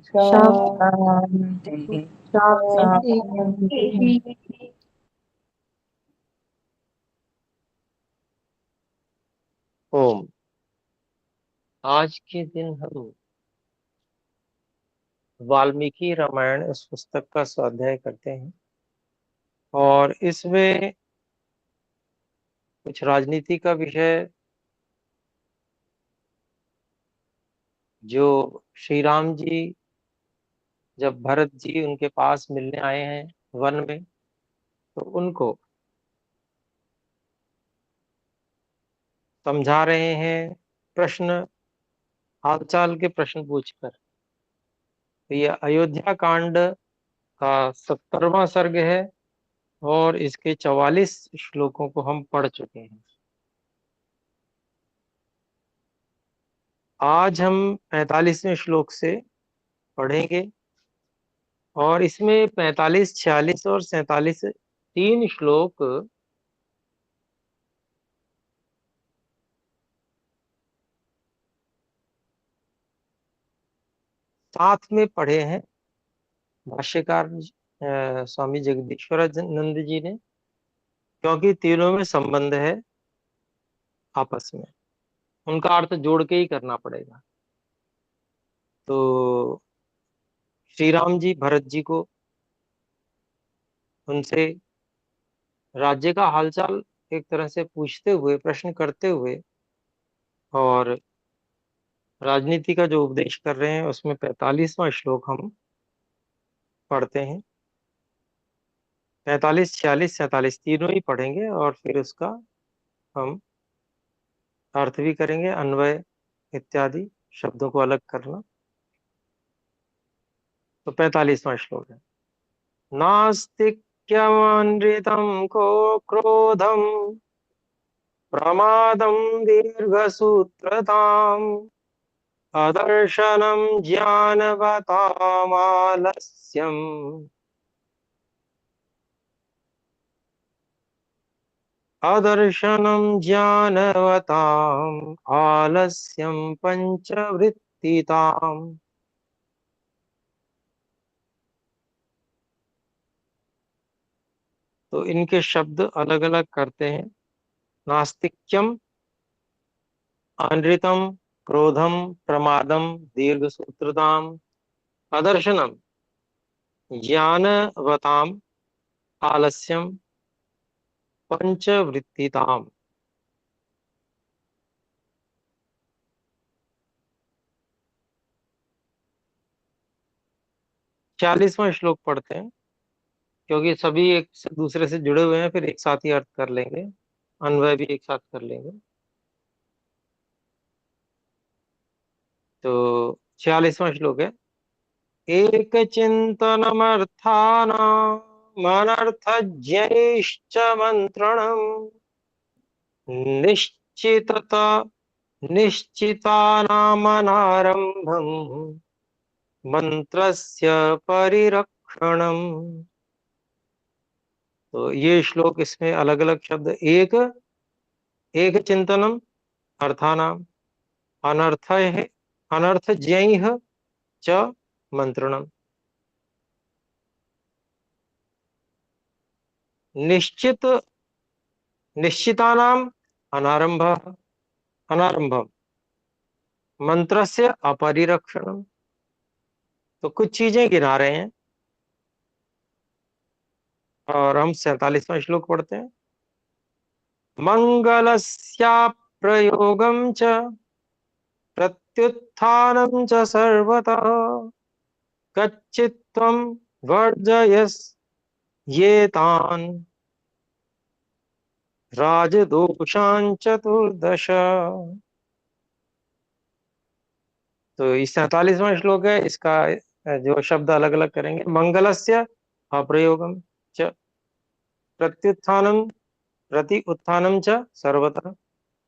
शांति शांति। ओम। आज के दिन हम वाल्मीकि रामायण इस पुस्तक का स्वाध्याय करते हैं और इसमें कुछ राजनीति का विषय जो श्री राम जी जब भरत जी उनके पास मिलने आए हैं वन में, तो उनको समझा रहे हैं, प्रश्न हालचाल के प्रश्न पूछकर। तो यह अयोध्या कांड का 70वां सर्ग है और इसके 44 श्लोकों को हम पढ़ चुके हैं। आज हम 45वें श्लोक से पढ़ेंगे और इसमें 45, 46 और 47 तीन श्लोक साथ में पढ़े हैं भाष्यकार स्वामी जगदीश्वरानंद जी ने, क्योंकि तीनों में संबंध है आपस में, उनका अर्थ जोड़ के ही करना पड़ेगा। तो श्री राम जी भरत जी को उनसे राज्य का हालचाल एक तरह से पूछते हुए, प्रश्न करते हुए और राजनीति का जो उपदेश कर रहे हैं, उसमें 45वां श्लोक हम पढ़ते हैं। 45, 46, 47 तीनों ही पढ़ेंगे और फिर उसका हम अर्थ भी करेंगे, अन्वय इत्यादि शब्दों को अलग करना। तो 45वां श्लोक है, नास्तिक्यमनृतं को क्रोधम प्रमादं दीर्घसूत्रताम् अदर्शनं ज्ञानवतामालस्यम् अदर्शनं ज्ञानवताम् आलस्यं पंचवृत्तिताम्। तो इनके शब्द अलग अलग करते हैं। नास्तिक्यम, अनृतम, क्रोधम, प्रमादम, दीर्घसूत्रताम, अदर्शनम, ज्ञानवताम, आलस्यम, पंचवृत्तिताम। 46वां श्लोक पढ़ते हैं, क्योंकि सभी एक से दूसरे से जुड़े हुए हैं, फिर एक साथ ही अर्थ कर लेंगे, अन्वय भी एक साथ कर लेंगे। तो 46वां श्लोक है, एक चिंतनमर्थानाम अनर्थज्ञैश्च मंत्रणम् निश्चितता निश्चितानामनारम्भम् मंत्रस्य परिरक्षणम्। तो ये श्लोक, इसमें अलग अलग शब्द, एक चिंतनम अर्थानाम अनर्थ है, अनर्थज्ञैः च मंत्रणम् निश्चित निश्चितानाम अनारंभः अनारंभम मंत्रस्य अपरिरक्षणम। तो कुछ चीजें गिना रहे हैं और हम 47वां श्लोक पढ़ते हैं, मंगलस्या प्रयोगम च प्रत्युत्थानं च सर्वतः कच्चित्त्वं वर्जयस ये तान राजदोषान् चतुर्दश। तो ये 47वां श्लोक है, इसका जो शब्द अलग अलग करेंगे, मंगलस्य अप्रयोगम च प्रत्युत्थानं प्रति उत्थानं च सर्वतः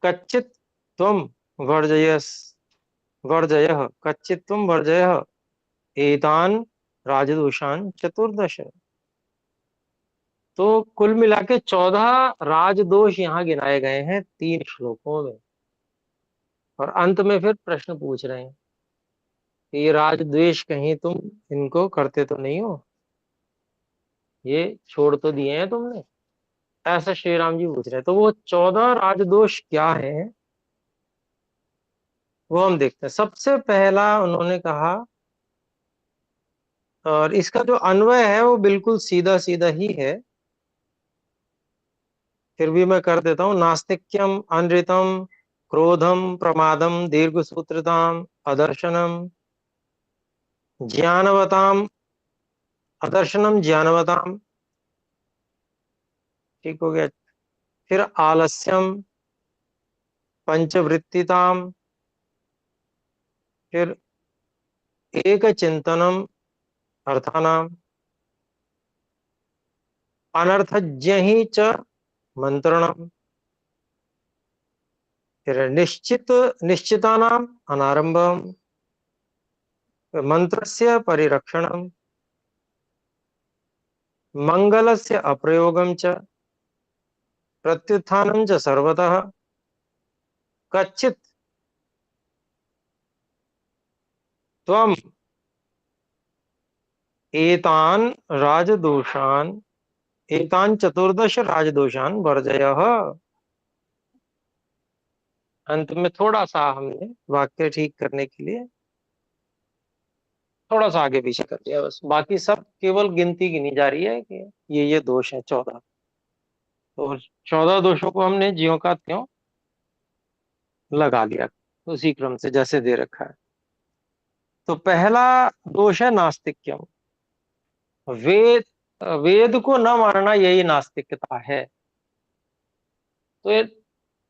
कच्चित् त्वं वर्जयस वर्जयः कच्चित् त्वं वर्जयः एतान राजदोषान चतुर्दश। तो कुल मिला के 14 राजदोष यहाँ गिनाए गए हैं तीन श्लोकों में, और अंत में फिर प्रश्न पूछ रहे हैं ये राज द्वेष कहीं तुम इनको करते तो नहीं हो, ये छोड़ तो दिए हैं तुमने, ऐसा श्री राम जी पूछ रहे हैं। तो वो 14 राजदोष क्या है वो हम देखते हैं। सबसे पहला उन्होंने कहा, और इसका जो अन्वय है वो बिल्कुल सीधा सीधा ही है, फिर भी मैं कर देता हूं। नास्तिक्यम अनृतम क्रोधम प्रमादम दीर्घसूत्रताम अदर्शनम ज्ञानवताम अदर्शनम ज्ञानवताम, ठीक हो गया। फिर आलस्यम पंचवृत्तिताम, फिर एक चिंतनम अर्थानाम, अनर्थज्ञ ही च मंत्रणम, फिर निश्चितानाम अनारंभम, मंत्रस्य परिरक्षणम, मंगलस्य अप्रयोगम च प्रत्युत्थानं च सर्वतः कच्चित् त्वम् एतान् राजदोषान् एतान् चतुर्दश राजदोषान् वर्जयः। अंत में थोड़ा सा हमने वाक्य ठीक करने के लिए थोड़ा सा आगे पीछे कर दिया, बस बाकी सब केवल गिनती गिनी जा रही है कि ये दोष है 14। तो 14 दोषों को हमने ज्यों का त्यों लगा लिया उसी क्रम से जैसे दे रखा है। तो पहला दोष है नास्तिक्यम, वेद वेद को न मानना, यही नास्तिकता है। तो ये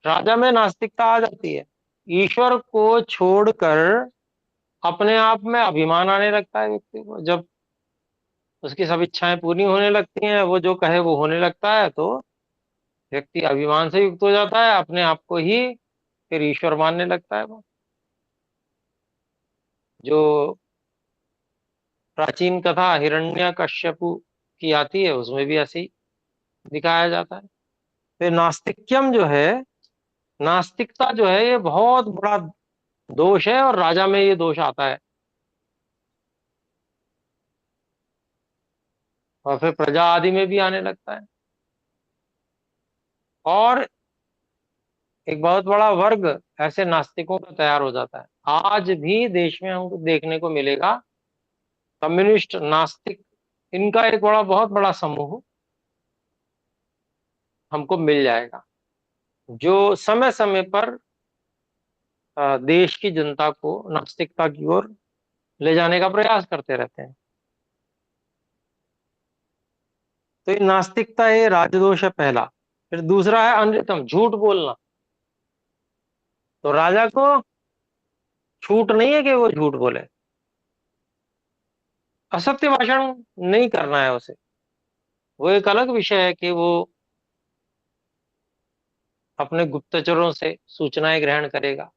राजा में नास्तिकता आ जाती है, ईश्वर को छोड़कर अपने आप में अभिमान आने लगता है व्यक्ति को। जब उसकी सब इच्छाएं पूरी होने लगती हैं, वो जो कहे वो होने लगता है, तो व्यक्ति अभिमान से युक्त हो जाता है, अपने आप को ही फिर ईश्वर मानने लगता है। वो जो प्राचीन कथा हिरण्यकश्यपु की आती है उसमें भी ऐसे ही दिखाया जाता है। फिर नास्तिक्यम जो है, नास्तिकता जो है ये बहुत बड़ा दोष है, और राजा में ये दोष आता है, और फिर प्रजा आदि में भी आने लगता है। और एक बहुत बड़ा वर्ग ऐसे नास्तिकों का तैयार हो जाता है। आज भी देश में हमको देखने को मिलेगा कम्युनिस्ट नास्तिक, इनका एक बहुत बड़ा समूह हमको मिल जाएगा, जो समय समय पर देश की जनता को नास्तिकता की ओर ले जाने का प्रयास करते रहते हैं। तो ये नास्तिकता ये राजदोष है पहला। फिर दूसरा है अनृतम, झूठ बोलना। तो राजा को छूट नहीं है कि वो झूठ बोले, असत्य भाषण नहीं करना है उसे। वो एक अलग विषय है कि वो अपने गुप्तचरों से सूचनाएं ग्रहण करेगा।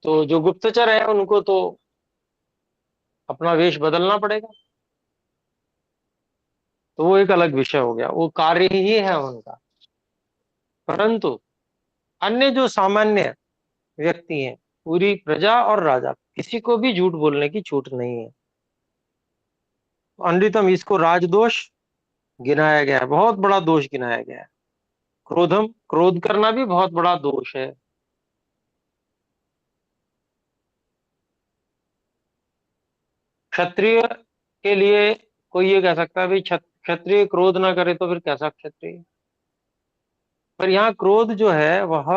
तो जो गुप्तचर है उनको तो अपना वेश बदलना पड़ेगा, तो वो एक अलग विषय हो गया, वो कार्य ही है उनका। परंतु अन्य जो सामान्य व्यक्ति हैं, पूरी प्रजा और राजा, किसी को भी झूठ बोलने की छूट नहीं है। अनृतम, इसको राजदोष गिनाया गया है, बहुत बड़ा दोष गिनाया गया है। क्रोधम, क्रोध करना भी बहुत बड़ा दोष है। क्षत्रिय के लिए कोई ये कह सकता है भाई क्षत्रिय क्रोध ना करे तो फिर कैसा क्षत्रिय। पर यहाँ क्रोध जो है वह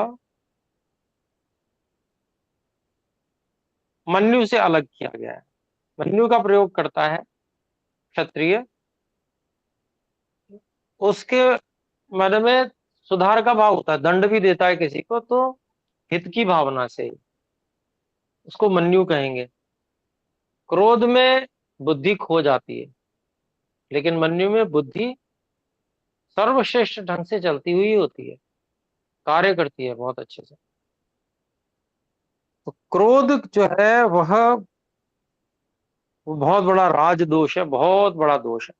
मन्यु से अलग किया गया है। मन्यु का प्रयोग करता है क्षत्रिय, उसके मन में सुधार का भाव होता है, दंड भी देता है किसी को तो हित की भावना से, उसको मन्यु कहेंगे। क्रोध में बुद्धि खो जाती है, लेकिन मन्यु में बुद्धि सर्वश्रेष्ठ ढंग से चलती हुई होती है, कार्य करती है बहुत अच्छे से। तो क्रोध जो है वह वो बहुत बड़ा राज दोष है, बहुत बड़ा दोष है।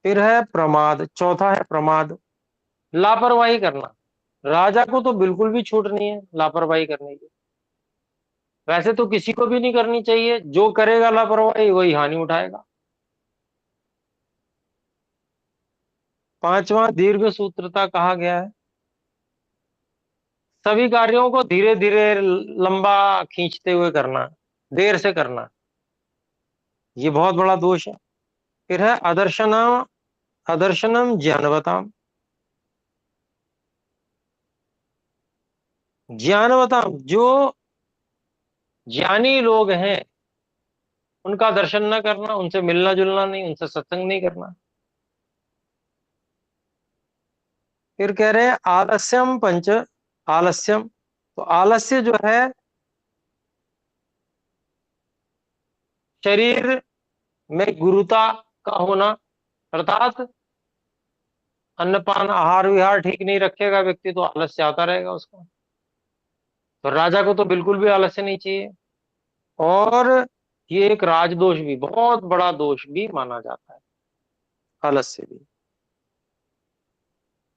फिर है प्रमाद, चौथा है प्रमाद, लापरवाही करना। राजा को तो बिल्कुल भी छूट नहीं है लापरवाही करने की। वैसे तो किसी को भी नहीं करनी चाहिए, जो करेगा लापरवाही वही हानि उठाएगा। पांचवा दीर्घ सूत्रता कहा गया है, सभी कार्यों को धीरे धीरे लंबा खींचते हुए करना, देर से करना, ये बहुत बड़ा दोष है। फिर है अदर्शनम, अदर्शनम ज्ञानवताम, ज्ञानवताम, जो ज्ञानी लोग हैं उनका दर्शन न करना, उनसे मिलना जुलना नहीं, उनसे सत्संग नहीं करना। फिर कह रहे हैं आलस्यम पंच, आलस्यम, तो आलस्य जो है शरीर में गुरुता का होना, अर्थात अन्नपान आहार विहार ठीक नहीं रखेगा व्यक्ति तो आलस्य आता रहेगा उसको। तो राजा को तो बिल्कुल भी आलस्य नहीं चाहिए। और ये एक राजदोष भी, बहुत बड़ा दोष भी माना जाता है आलस्य भी।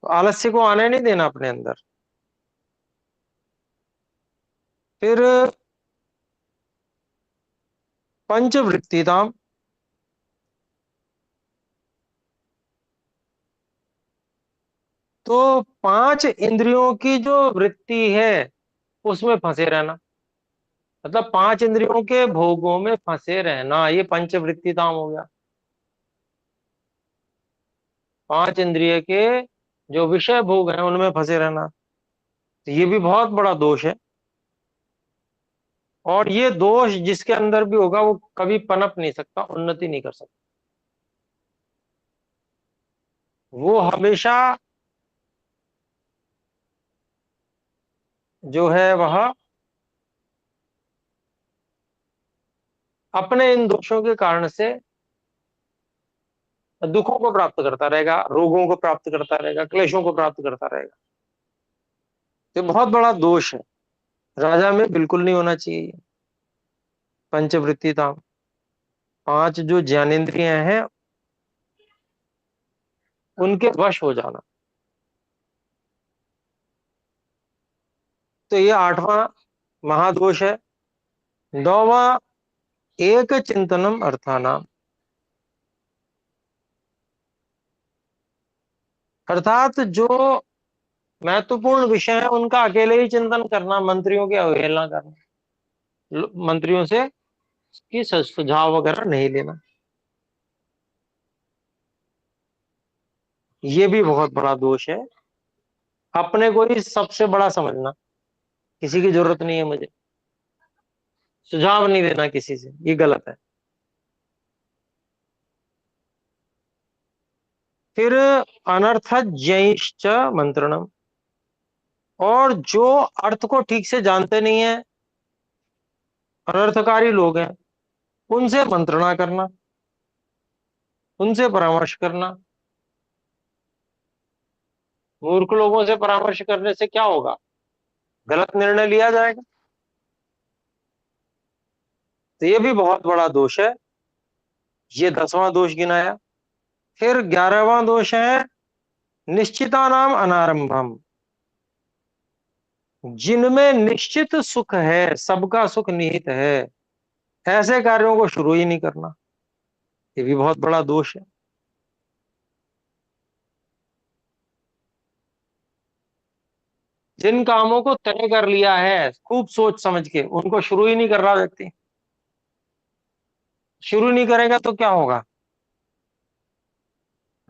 तो आलस्य को आने नहीं देना अपने अंदर। फिर पंचवृत्तिताम, तो पांच इंद्रियों की जो वृत्ति है उसमें फंसे रहना, मतलब पांच इंद्रियों के भोगों में फंसे रहना, ये पंचवृत्तिताम हो गया। पांच इंद्रिय के जो विषय भोग हैं उनमें फंसे रहना, तो ये भी बहुत बड़ा दोष है। और ये दोष जिसके अंदर भी होगा वो कभी पनप नहीं सकता, उन्नति नहीं कर सकता। वो हमेशा जो है वह अपने इन दोषों के कारण से दुखों को प्राप्त करता रहेगा, रोगों को प्राप्त करता रहेगा, क्लेशों को प्राप्त करता रहेगा। ये बहुत बड़ा दोष है, राजा में बिल्कुल नहीं होना चाहिए। पंचवृत्ति था, पांच जो ज्ञानेंद्रियां हैं उनके वश हो जाना, तो ये आठवां महादोष है। नौवां एक चिंतनम अर्थानाम, अर्थात जो महत्वपूर्ण विषय है उनका अकेले ही चिंतन करना, मंत्रियों की अवहेलना करना, मंत्रियों से की सुझाव वगैरह नहीं लेना, ये भी बहुत बड़ा दोष है। अपने को ही सबसे बड़ा समझना, किसी की जरूरत नहीं है मुझे, सुझाव नहीं देना किसी से, ये गलत है। फिर अनर्थ जैश्च मंत्रणम, और जो अर्थ को ठीक से जानते नहीं है, अनर्थकारी लोग हैं, उनसे मंत्रणा करना, उनसे परामर्श करना। मूर्ख लोगों से परामर्श करने से क्या होगा, गलत निर्णय लिया जाएगा, तो ये भी बहुत बड़ा दोष है। ये 10वां दोष गिनाया। फिर 11वां दोष है निश्चिता नाम अनारंभम, जिनमें निश्चित सुख है, सबका सुख निहित है, ऐसे कार्यों को शुरू ही नहीं करना, ये भी बहुत बड़ा दोष है। जिन कामों को तय कर लिया है खूब सोच समझ के, उनको शुरू ही नहीं कर रहा व्यक्ति, शुरू नहीं करेगा तो क्या होगा,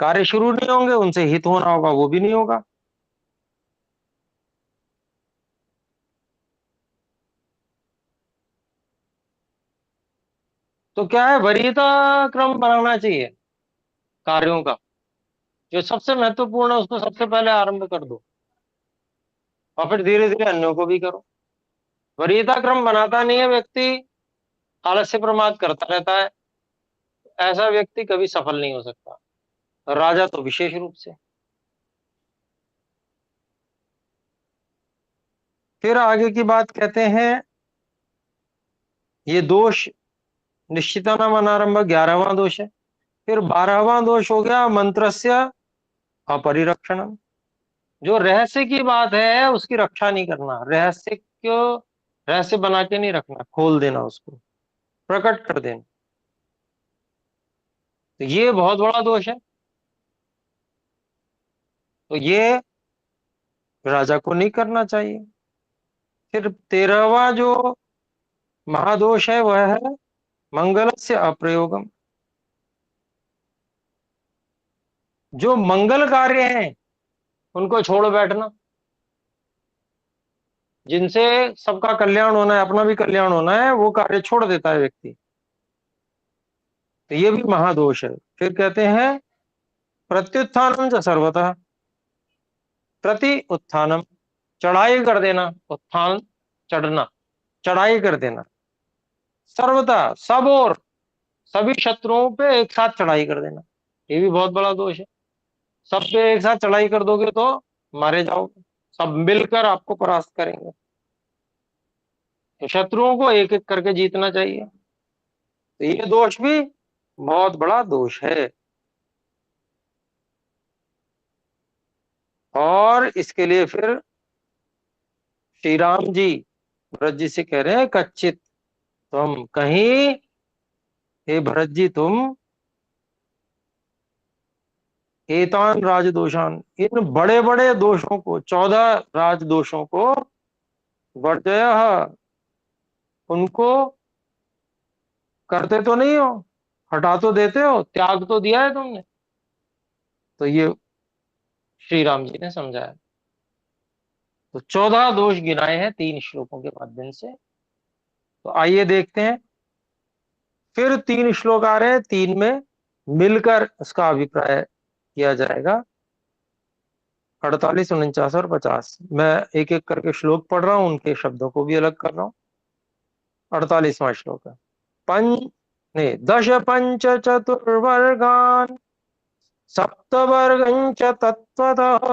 कार्य शुरू नहीं होंगे, उनसे हित होना होगा वो भी नहीं होगा। तो क्या है, वरीयता क्रम बनाना चाहिए कार्यों का, जो सबसे महत्वपूर्ण है उसको सबसे पहले आरंभ कर दो, और फिर धीरे धीरे अन्यों को भी करो। वरीयता क्रम बनाता नहीं है व्यक्ति, आलस्य प्रमाद करता रहता है, ऐसा व्यक्ति कभी सफल नहीं हो सकता, राजा तो विशेष रूप से। फिर आगे की बात कहते हैं, ये दोष निश्चितानाम अनारंभ 11वां दोष है। फिर 12वां दोष हो गया मंत्रस्य अपरिरक्षणम। जो रहस्य की बात है उसकी रक्षा नहीं करना, रहस्य को रहस्य बना के नहीं रखना, खोल देना, उसको प्रकट कर देना, तो ये बहुत बड़ा दोष है। तो ये राजा को नहीं करना चाहिए। फिर 13वां जो महादोष है वह है मंगल से अप्रयोगम। जो मंगल कार्य हैं उनको छोड़ बैठना, जिनसे सबका कल्याण होना है, अपना भी कल्याण होना है, वो कार्य छोड़ देता है व्यक्ति, तो ये भी महादोष है। फिर कहते हैं प्रत्युत्थानम च सर्वतः, प्रति उत्थानम, चढ़ाई कर देना, उत्थान चढ़ना, चढ़ाई कर देना, सर्वथा सब और सभी शत्रुओं पे एक साथ चढ़ाई कर देना, ये भी बहुत बड़ा दोष है। सब पे एक साथ चढ़ाई कर दोगे तो मारे जाओगे, सब मिलकर आपको परास्त करेंगे। तो शत्रुओं को एक एक करके जीतना चाहिए, तो ये दोष भी बहुत बड़ा दोष है। और इसके लिए फिर श्री राम जी भरत जी से कह रहे हैं कच्चित, तुम कहीं, हे भरत जी तुम एतान राजदोषान, इन बड़े बड़े दोषों को, 14 राजदोषों को वर्जय, उनको करते तो नहीं हो, हटा तो देते हो, त्याग तो दिया है तुमने। तो ये श्री राम जी ने समझाया। तो 14 दोष गिनाए हैं 3 श्लोकों के माध्यम से। तो आइए देखते हैं, फिर 3 श्लोक आ रहे हैं, 3 में मिलकर उसका अभिप्राय किया जाएगा। 48, 49 और 50, मैं एक एक करके श्लोक पढ़ रहा हूं, उनके शब्दों को भी अलग कर रहा हूं। 48वां श्लोक है, पंच नहीं, दश पंच चतुर्वर्गान सप्तवर्गं च तत्त्वतः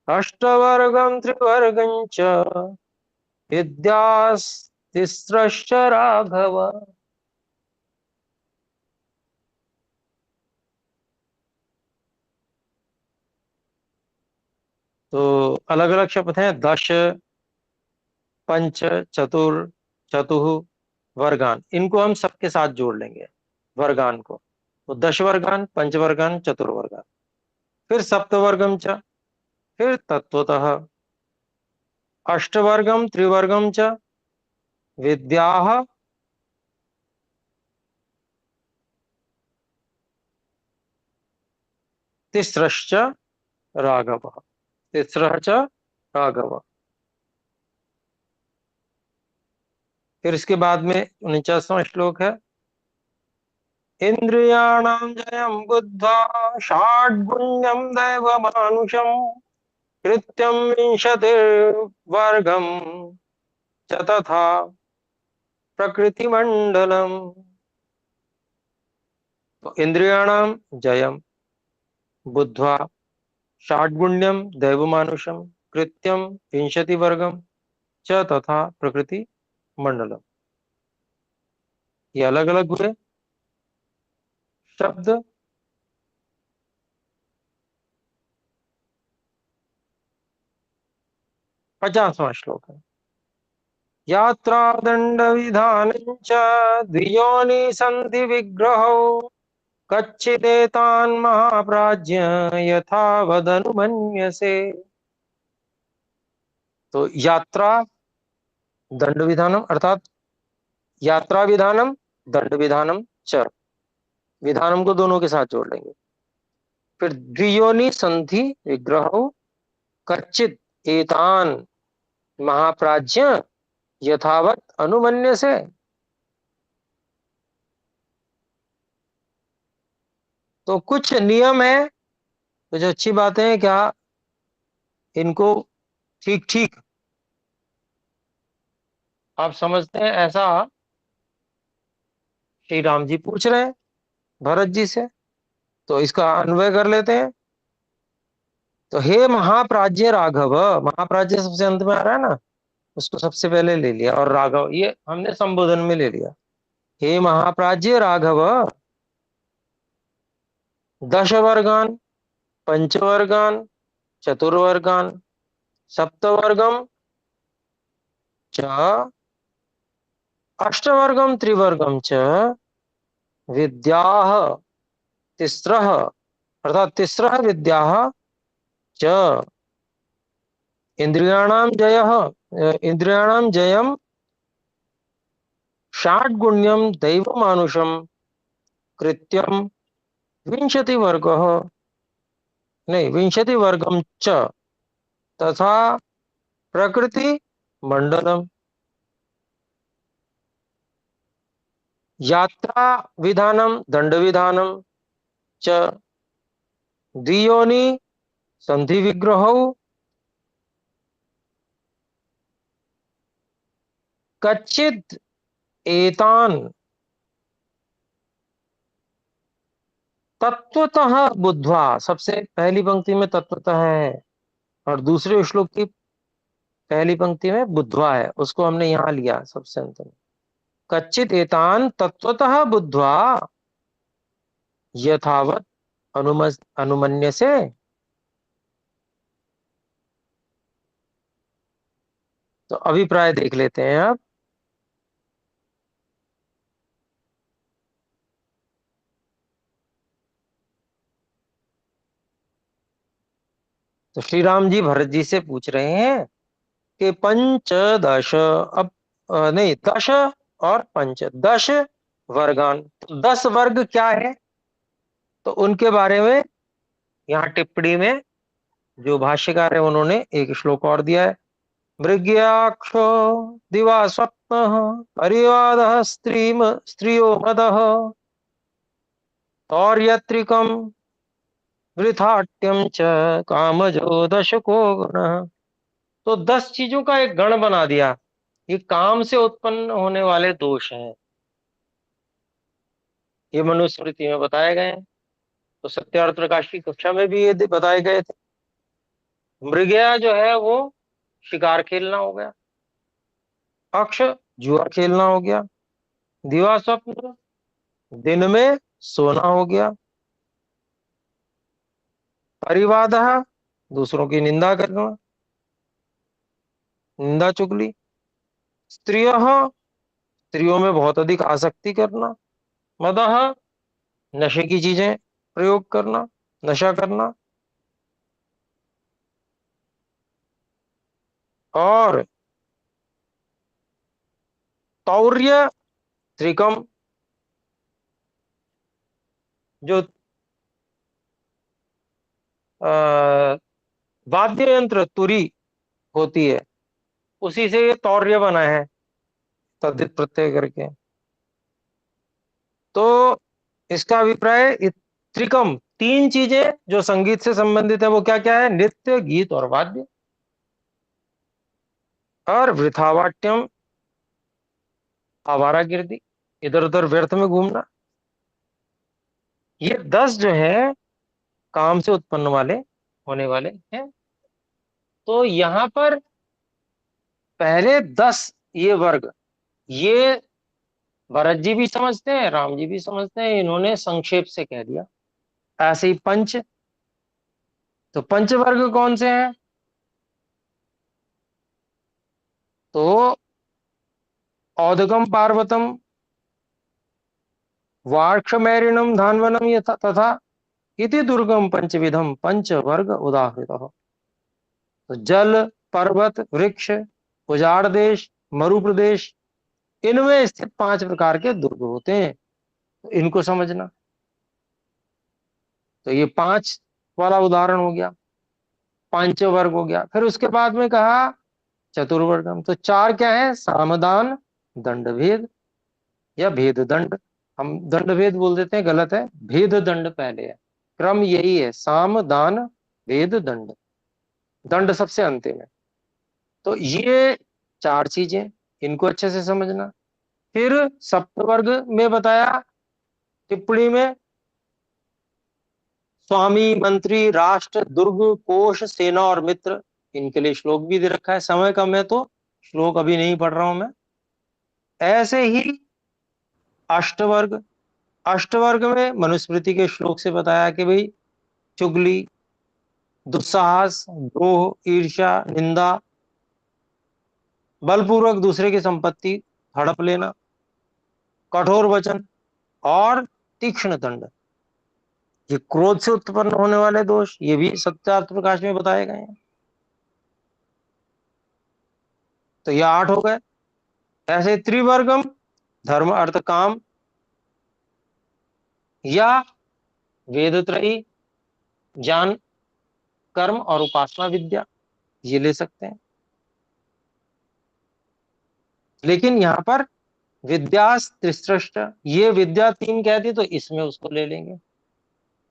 अष्टवर्गं त्रिवर्गं च विद्यास्तिस्रश्च राघव। तो अलग अलग शब्द हैं, दश, पंच, चतुर, चतुः, वर्गान, इनको हम सबके साथ जोड़ लेंगे, वर्गान को। तो दश वर्गान, पंचवर्गान, चतुर्वर्गान, फिर सप्तवर्गम च, फिर तत्वतः, अष्टवर्गम त्रिवर्गम च विद्या तिस्रश्च राघव, तिस्रः च राघव। फिर इसके बाद में 49वां श्लोक है, इंद्रियाणां जयं बुद्ध्वा षाड्गुण्यं दैवमानुषं कृत्यं विंशतिर्वर्गं च तथा प्रकृतिमंडलम। तो इंद्रियाणाम जयम बुद्ध्वा षाड्गुण्यम दैवमानुषम कृत्यम विंशति वर्गम च तथा प्रकृति मंडलम, ये अलग अलग हुए शब्द। 50वां श्लोक है, यात्रा दंड विधान द्वियोनि संधि विग्रहौ कच्चिदेतान् महाप्राज्य यथावदनुमन्यसे। तो यात्रा दंड विधानम, अर्थात यात्रा विधानम दंड विधानम च, विधानम को दोनों के साथ जोड़ लेंगे। फिर द्वियोनि संधि विग्रह कच्चित एतान महाप्राज्य यथावत अनुमन्य से। तो कुछ नियम है, कुछ अच्छी बातें हैं क्या, इनको ठीक ठीक आप समझते हैं, ऐसा श्री राम जी पूछ रहे हैं भरत जी से, तो इसका अन्वय कर लेते हैं। तो हे महाप्राज्य राघव, महाप्राज्य सबसे अंत में आ रहा है ना, उसको सबसे पहले ले लिया, और राघव ये हमने संबोधन में ले लिया। हे महाप्राज्य राघव, दशवर्गान् पंचवर्गान् चतुर्वर्गान् सप्तवर्गं च अष्टवर्गं त्रिवर्गं च विद्याः तिस्रः अर्थात तिस्रः विद्याः च इंद्रियाणां जयं षाड्गुण्यं दैवमानुषं कृत्यं विंशतिवर्गः नहीं विंशतिवर्गं च तथा प्रकृति मंडलम यात्रा विधानम दंड विधानम च द्वियोनि संधि विग्रहौ कच्चित् एतान् तत्वतः बुद्ध्वा, सबसे पहली पंक्ति में तत्वतः है और दूसरे श्लोक की पहली पंक्ति में बुद्ध्वा है, उसको हमने यहां लिया सबसे अंत में। कच्चित् एतान् तत्वतः बुद्ध्वा यथावत अनुमन्यसे। तो अभिप्राय देख लेते हैं अब। तो श्री राम जी भरत जी से पूछ रहे हैं कि पंचदश, अब नहीं, दश और पंच, 10 वर्गान, तो 10 वर्ग क्या है, तो उनके बारे में यहाँ टिप्पणी में जो भाष्यकार है उन्होंने एक श्लोक और दिया है। मृग्याक्षो दिवा स्वप्न परिवादः स्त्रियो मदः तौर्यत्रिकम वृथाट्यम च कामजो दशको गुणः। तो 10 चीजों का एक गण बना दिया। ये काम से उत्पन्न होने वाले दोष हैं, ये मनुस्मृति में बताए गए हैं। तो सत्यार्थ प्रकाश की कक्षा में भी ये बताए गए थे। मृगया जो है वो शिकार खेलना हो गया, अक्ष जुआ खेलना हो गया, दिवा स्वप्न दिन में सोना हो गया, परिवाद दूसरों की निंदा करना, निंदा चुगली, स्त्रियों में बहुत अधिक आसक्ति करना, मदह नशे की चीजें प्रयोग करना, नशा करना, और तौर्य त्रिकम, जो वाद्य यंत्र तुरी होती है उसी से ये तौर्य बना है, तद्धित प्रत्यय करके। तो इसका अभिप्राय त्रिकम, 3 चीजें जो संगीत से संबंधित है वो क्या क्या है, नृत्य गीत और वाद्य, और वृथावाट्यम आवारागर्दी, इधर उधर व्यर्थ में घूमना। ये 10 जो है काम से उत्पन्न वाले होने वाले हैं। तो यहां पर पहले 10 ये वर्ग, ये भरत जी भी समझते हैं, राम जी भी समझते हैं, इन्होंने संक्षेप से कह दिया। ऐसे ही पंच, तो पंच वर्ग कौन से हैं, तो औदगम पार्वतम वार्क्षमेरिणम धानवनम यथा तथा इति दुर्गम पंचविधम पंच वर्ग उदाहृत। तो जल, पर्वत, वृक्ष, उजाड़ देश, मरु प्रदेश, इनमें स्थित 5 प्रकार के दुर्ग होते हैं, तो इनको समझना। तो ये 5 वाला उदाहरण हो गया, पंच वर्ग हो गया। फिर उसके बाद में कहा चतुर्वर्गम, तो 4 क्या है, सामदान दंड भेद या भेद दंड। हम दंड भेद बोल देते हैं, गलत है, भेद दंड पहले है, क्रम यही है, साम दान भेद दंड, दंड सबसे अंतिम है। तो ये 4 चीजें, इनको अच्छे से समझना। फिर सप्तवर्ग में बताया टिप्पणी में, स्वामी, मंत्री, राष्ट्र, दुर्ग, कोश, सेना और मित्र, इनके लिए श्लोक भी दे रखा है। समय कम है तो श्लोक अभी नहीं पढ़ रहा हूं मैं। ऐसे ही अष्टवर्ग, अष्टवर्ग में मनुस्मृति के श्लोक से बताया कि भाई चुगली, दुस्साहस, द्रोह, ईर्ष्या, निंदा, बलपूर्वक दूसरे की संपत्ति हड़प लेना, कठोर वचन और तीक्ष्ण दंड, ये क्रोध से उत्पन्न होने वाले दोष, ये भी सत्यार्थ प्रकाश में बताए गए हैं। तो ये 8 हो गए। ऐसे त्रिवर्गम, धर्म अर्थ काम या वेदत्रयी, ज्ञान, कर्म और उपासना विद्या, ये ले सकते हैं। लेकिन यहाँ पर विद्या त्रिसृष्ट, ये विद्या 3 कहती तो इसमें उसको ले लेंगे।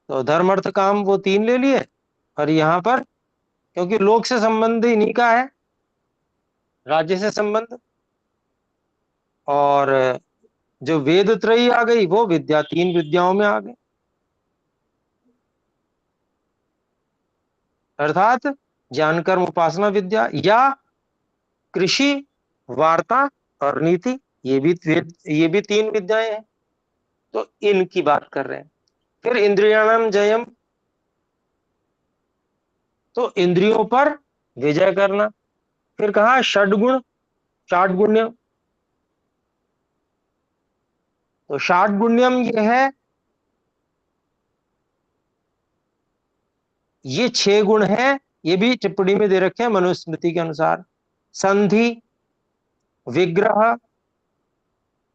तो धर्म अर्थ काम वो 3 ले लिए, और यहाँ पर क्योंकि लोक से संबंध इन्हीं का है, राज्य से संबंध, और जो वेद त्रयी आ गई वो विद्या 3 विद्याओं में आ गई, अर्थात ज्ञान कर्म उपासना विद्या या कृषि, वार्ता और नीति, ये भी 3 विद्याएं हैं। तो इनकी बात कर रहे हैं। फिर इंद्रियाणाम जयम, तो इंद्रियों पर विजय करना। फिर कहा षडगुण, षाटगुण्यम, तो षाटगुण्यम ये है, ये 6 गुण हैं, ये भी टिप्पणी में दे रखे हैं मनुस्मृति के अनुसार। संधि, विग्रह,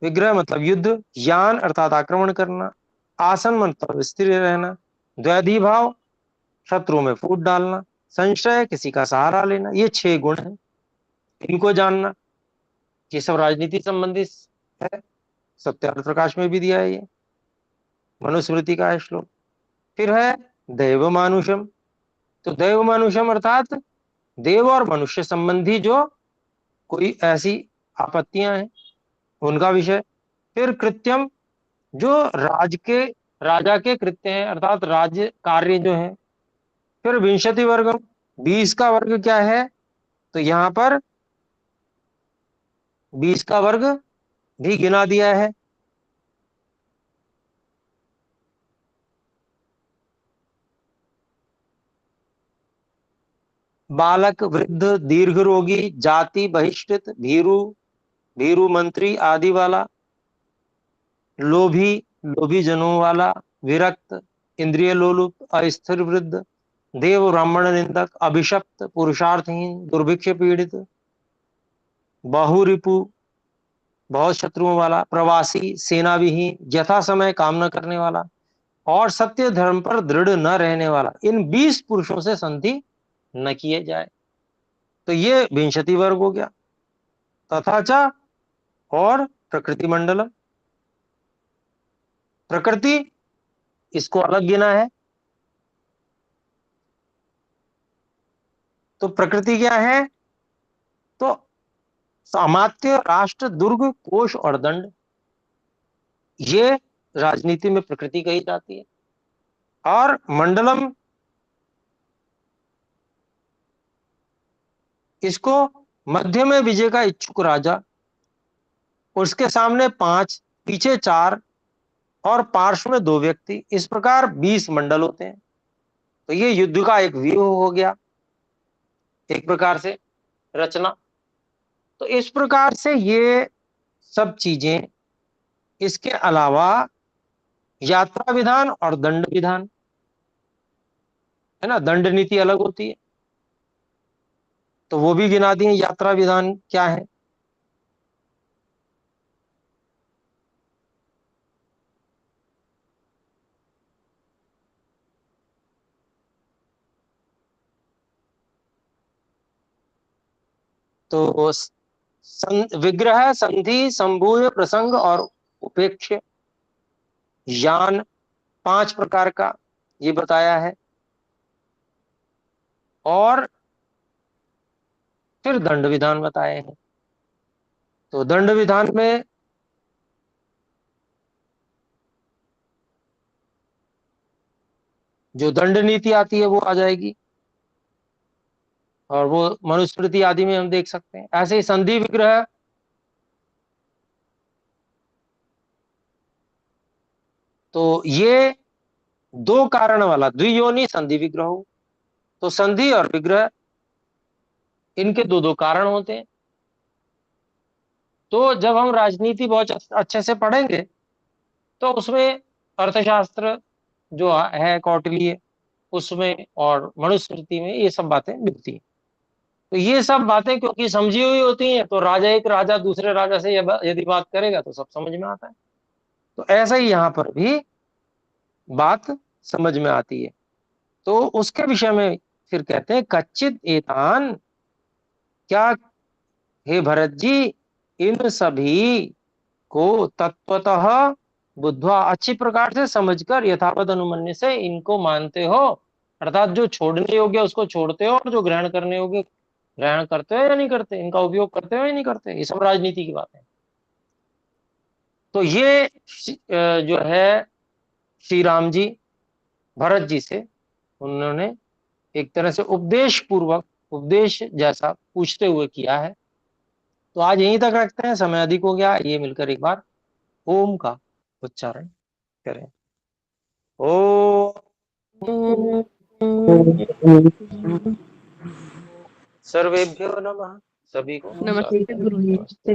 विग्रह मतलब युद्ध, यान अर्थात आक्रमण करना, आसन मतलब स्थिर रहना, द्वैधी भाव शत्रु में फूट डालना, संशय किसी का सहारा लेना, ये 6 गुण हैं, इनको जानना। ये सब राजनीति संबंधी है, सत्यार्थ प्रकाश में भी दिया है ये, मनुस्मृति का है श्लोक। फिर है दैव मानुषम, तो दैव मानुषम अर्थात देव और मनुष्य संबंधी जो कोई ऐसी आपत्तियां हैं उनका विषय। फिर कृत्यम, जो राजा के कृत्य हैं, अर्थात राज्य कार्य जो है। फिर विंशति वर्गम, 20 का वर्ग क्या है, तो यहां पर 20 का वर्ग भी गिना दिया है। बालक, वृद्ध, दीर्घ रोगी, जाति बहिष्कृत, भीरु, भीरु मंत्री आदि वाला, लोभी, लोभी जनों वाला, विरक्त, इंद्रिय लोलुप, अस्थिर वृद्ध, देव ब्राह्मण निंदक, अभिशप्त, पुरुषार्थहीन, दुर्भिक्ष पीड़ित, बहुरिपु, बहुत शत्रुओं वाला, प्रवासी, सेना विहीन, यथा समय काम न करने वाला और सत्य धर्म पर दृढ़ न रहने वाला, इन 20 पुरुषों से संधि न किए जाए। तो ये विंशति वर्ग हो गया। तथा च, और प्रकृति मंडलम, प्रकृति इसको अलग गिना है। तो प्रकृति क्या है, तो सामात्य, राष्ट्र, दुर्ग, कोष और दंड, ये राजनीति में प्रकृति कही जाती है। और मंडलम, इसको मध्य में विजय का इच्छुक राजा, उसके सामने 5, पीछे 4 और पार्श्व में 2 व्यक्ति, इस प्रकार 20 मंडल होते हैं। तो ये युद्ध का एक व्यूह हो गया, एक प्रकार से रचना। तो इस प्रकार से ये सब चीजें, इसके अलावा यात्रा विधान और दंड विधान है ना, दंड नीति अलग होती है, तो वो भी गिना दिए, यात्रा विधान क्या है। तो विग्रह, संधि, संभूय, प्रसंग और उपेक्ष, यान, 5 प्रकार का ये बताया है। और फिर दंड विधान बताए हैं। तो दंड विधान में जो दंड नीति आती है वो आ जाएगी, और वो मनुस्मृति आदि में हम देख सकते हैं। ऐसे ही संधि, विग्रह, तो ये दो कारण वाला द्वियोनि संधि विग्रह, तो संधि और विग्रह इनके दो दो कारण होते हैं। तो जब हम राजनीति बहुत अच्छे से पढ़ेंगे तो उसमें अर्थशास्त्र जो है कौटिल्य उसमें और मनुस्मृति में ये सब बातें मिलती हैं। तो ये सब बातें क्योंकि समझी हुई होती हैं तो राजा एक राजा दूसरे राजा से यदि बात करेगा तो सब समझ में आता है। तो ऐसा ही यहाँ पर भी बात समझ में आती है। तो उसके विषय में फिर कहते हैं कच्चित एतान, क्या हे भरत जी इन सभी को तत्वतः बुद्धवा, अच्छी प्रकार से समझकर यथावत अनुमन्य से इनको मानते हो, अर्थात जो छोड़ने योग्य उसको छोड़ते हो और जो ग्रहण करने योग्य ग्रहण करते हो या नहीं करते, इनका उपयोग करते हो या नहीं करते, ये सब राजनीति की बात है। तो ये जो है श्री राम जी भरत जी से उन्होंने एक तरह से उपदेश पूर्वक, उपदेश जैसा पूछते हुए किया है। तो आज यहीं तक रखते हैं, समय अधिक हो गया। ये मिलकर एक बार ओम का उच्चारण करें। ओम सर्वेभ्यो नमः। सभी को नमस्ते गुरु जी। नमस्ते।